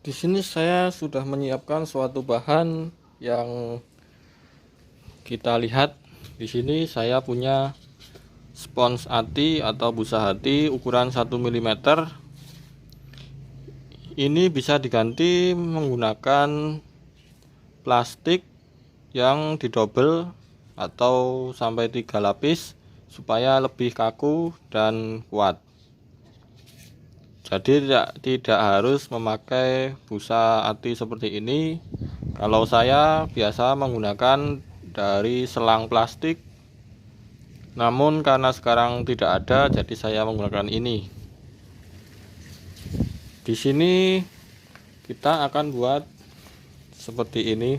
Di sini saya sudah menyiapkan suatu bahan yang kita lihat. Di sini saya punya spons ati atau busa hati ukuran 1 mm. Ini bisa diganti menggunakan plastik yang didobel atau sampai 3 lapis supaya lebih kaku dan kuat. Jadi tidak harus memakai busa ati seperti ini. Kalau saya biasa menggunakan dari selang plastik, namun karena sekarang tidak ada, jadi saya menggunakan ini. Di sini kita akan buat seperti ini.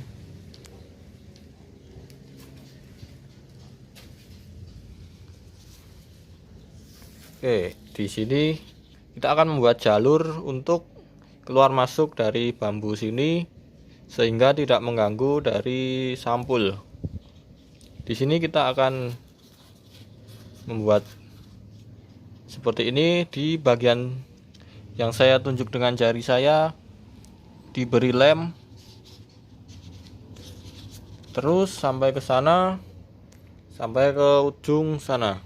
Oke, di sini kita akan membuat jalur untuk keluar masuk dari bambu sini sehingga tidak mengganggu dari sampul. Di sini kita akan membuat seperti ini. Di bagian yang saya tunjuk dengan jari saya diberi lem terus sampai ke sana, sampai ke ujung sana.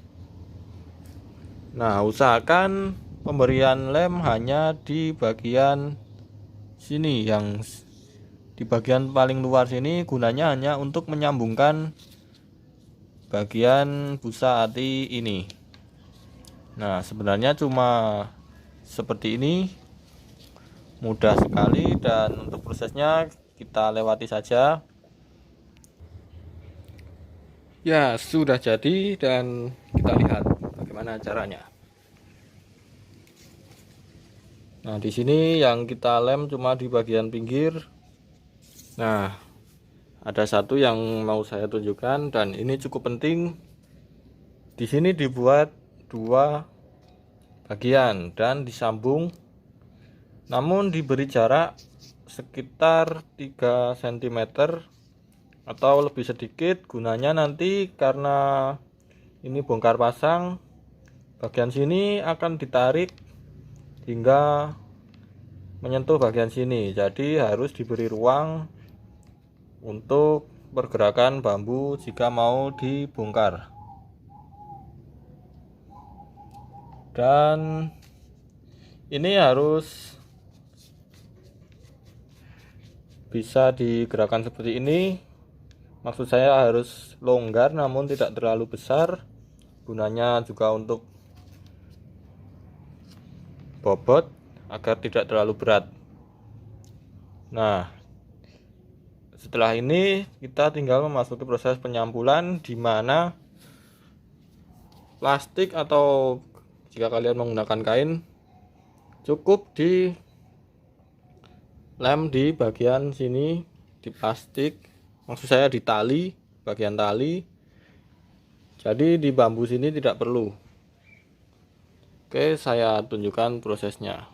Nah, usahakan pemberian lem hanya di bagian sini, yang di bagian paling luar sini, gunanya hanya untuk menyambungkan bagian busa ati ini. Nah, sebenarnya cuma seperti ini, mudah sekali, dan untuk prosesnya kita lewati saja. Ya, sudah jadi dan kita lihat bagaimana caranya. Nah, di sini yang kita lem cuma di bagian pinggir. Nah, ada satu yang mau saya tunjukkan dan ini cukup penting. Di sini dibuat 2 bagian dan disambung, namun diberi jarak sekitar 3 cm atau lebih sedikit. Gunanya nanti karena ini bongkar pasang, bagian sini akan ditarik hingga menyentuh bagian sini, jadi harus diberi ruang untuk pergerakan bambu jika mau dibongkar. Dan ini harus bisa digerakkan seperti ini. Maksud saya harus longgar namun tidak terlalu besar. Gunanya juga untuk bobot agar tidak terlalu berat. Nah, setelah ini kita tinggal memasuki proses penyampulan, di mana plastik atau jika kalian menggunakan kain, cukup di lem di bagian sini di plastik, maksud saya di tali, bagian tali. Jadi di bambu sini tidak perlu. Oke, saya tunjukkan prosesnya.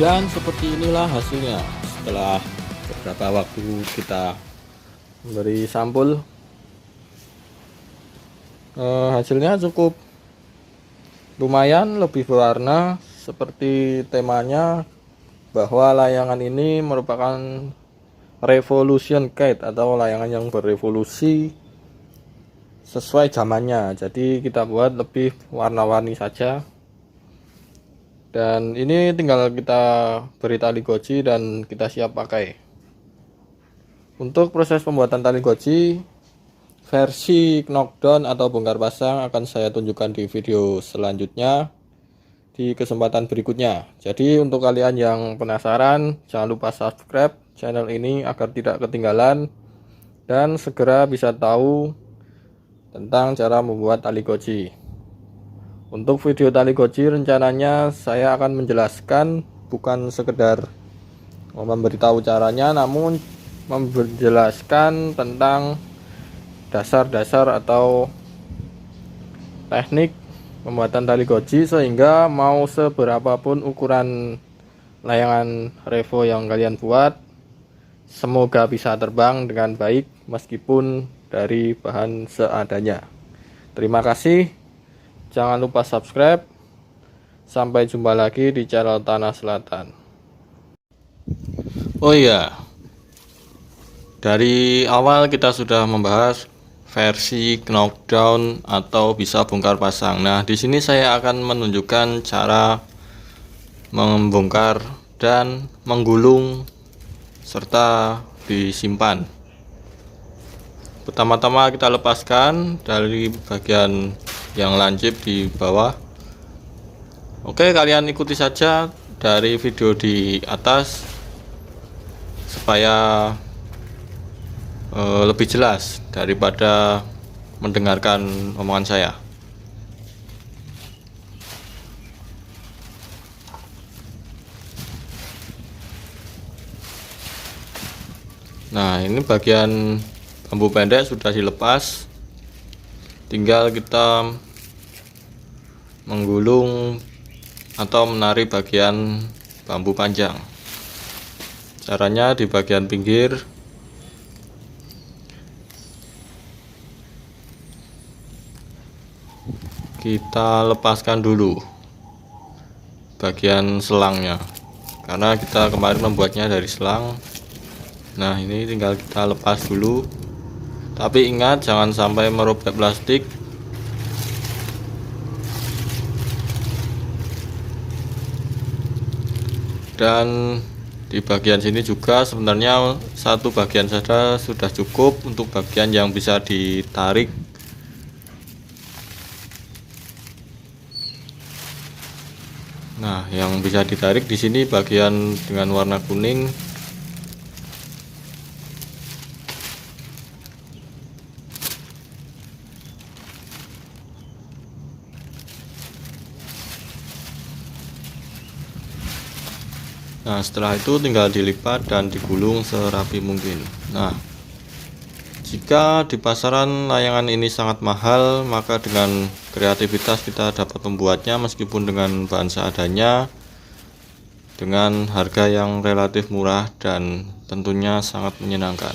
Dan seperti inilah hasilnya setelah beberapa waktu kita memberi sampul. Hasilnya cukup lumayan, lebih berwarna seperti temanya, bahwa layangan ini merupakan revolution kite atau layangan yang berevolusi sesuai zamannya. Jadi kita buat lebih warna-warni saja. Dan ini tinggal kita beri tali goji dan kita siap pakai. Untuk proses pembuatan tali goji versi knockdown atau bongkar pasang akan saya tunjukkan di video selanjutnya di kesempatan berikutnya. Jadi untuk kalian yang penasaran, jangan lupa subscribe channel ini agar tidak ketinggalan dan segera bisa tahu tentang cara membuat tali goji. Untuk video tali goji rencananya saya akan menjelaskan, bukan sekedar memberitahu caranya, namun menjelaskan tentang dasar-dasar atau teknik pembuatan tali goji, sehingga mau seberapapun ukuran layangan revo yang kalian buat, semoga bisa terbang dengan baik meskipun dari bahan seadanya. Terima kasih. Jangan lupa subscribe. Sampai jumpa lagi di channel Tanah Selatan. Oh iya, dari awal kita sudah membahas versi knockdown atau bisa bongkar pasang. Nah, di sini saya akan menunjukkan cara membongkar dan menggulung serta disimpan. Pertama-tama kita lepaskan dari bagian yang lancip di bawah. Oke, kalian ikuti saja dari video di atas supaya lebih jelas daripada mendengarkan omongan saya. Nah, ini bagian bambu pendek sudah dilepas, tinggal kita menggulung atau menarik bagian bambu panjang. Caranya di bagian pinggir kita lepaskan dulu bagian selangnya, karena kita kemarin membuatnya dari selang. Nah, ini tinggal kita lepas dulu, tapi ingat jangan sampai merobek plastik. Dan di bagian sini juga sebenarnya satu bagian saja sudah cukup untuk bagian yang bisa ditarik. Nah, yang bisa ditarik di sini bagian dengan warna kuning. Nah, setelah itu tinggal dilipat dan digulung serapi mungkin. Nah, jika di pasaran layangan ini sangat mahal, maka dengan kreativitas kita dapat membuatnya meskipun dengan bahan seadanya, dengan harga yang relatif murah dan tentunya sangat menyenangkan.